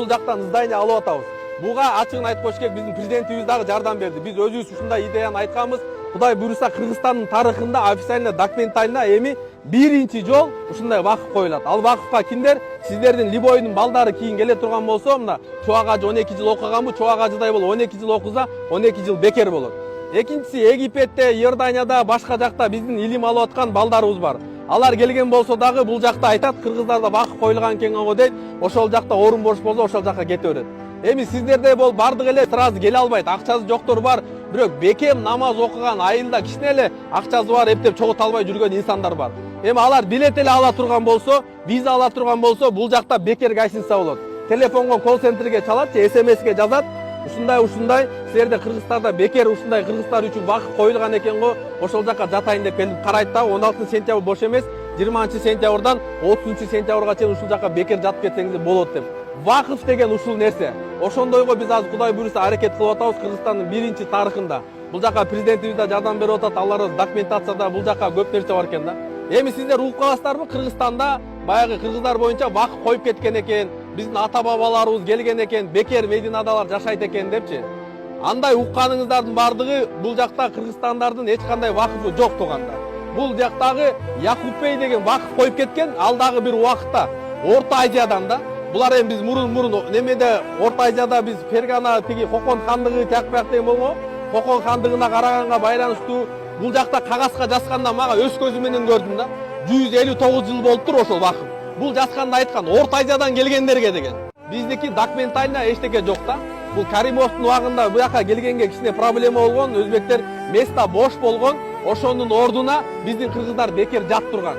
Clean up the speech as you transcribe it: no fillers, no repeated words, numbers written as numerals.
бул жактан здание алып атабыз. Буга ачыгын айтып коюш керек, биздин президентибиз дагы жардам берди. Биз өзүбүз ушундай идеяны айтканбыз. Кудай буйруса Кыргызстандын тарыхында официально документально эми биринчи жол ушундай вакыф коюлат. Ал вакыфка кимдер? Сиздердин Либойдун балдары кийин келе турган болсо, мына Чубак ажы 12 жыл окуганбы, Чубак ажыдай болуп 12 жыл окуза, 12 жыл бекер болот. Экинчиси, Египетте, Иорданияда, башка жакта биздин илим алып аткан балдарыбыз бар. Алар келген болсо дагы бул жакта айтат, кыргыздарда вакыф коюлган экен го дейт. Ошол жакта орун бош болсо ошол жакка кете берет. Эми сиздерде бол бардык эле сразу келе албайт. Акчасы жоктор бар. Бирок бекем намаз окуган, айылда кичине эле акчасы бар, эптеп чогута албай жүргөн инсандар бар. Эми алар билет эле ала турган болсо, виза ала турган болсо, бул жакта бекер гостиница болот. Телефонго, колл центрге чалат, СМСке жазат. Ушундай силерде Кыргызстанда бекер ушундай кыргыздар үчүн вакыф коюлган экен го, ошол жакка жатайын деп келип карайт да, 16 сентябрь бош эмес, 20 сентябрдан 30 сентябрга чейин ушул жакка бекер жатып кетсеңиз болот деп. Вакыф деген ушул нерсе. Ошондойго биз азыр Кудай буйруса аракет кылып атабыз Кыргызстандын биринчи тарыхында. Бул жакка президентибиз да жардам берип атат, алар документацияда бул жакка көп нерсе бар экен да. Эми сиздер угуп каласыздарбы, Кыргызстанда баягы кыргыздар боюнча вакыф коюп кеткен экен, биздин ата бабаларыбыз келген экен, бекер Мединадалар жашайт экен депчи. Андай укканыңыздардын бардыгы бул жакта кыргызстандардын эч кандай вакыфы жок турганда. Бул жактагы Якупбей деген вакыф коюп кеткен, ал дагы бир убакытта Орто Азиядан да. Булар эми биз мурун немеде Орто Азияда биз Фергана тиги Кокон хандыгы тиякпак деген болгон. Кокон хандыгына караганга байланыштуу бул жакта кагазга жазганда мага өз көзүм менен көрдүм да. 159 жыл болуптур ошол вакыф. Бул жазганда айткан Орто Азиядан келгендерге деген. Биздики документально эчтеке жок да. Бул Каримовдун убагында бу жака келгенге кичине проблема болгон, өзбектер места бош болгон, ошонун ордуна биздин кыргыздар бекер жат турган.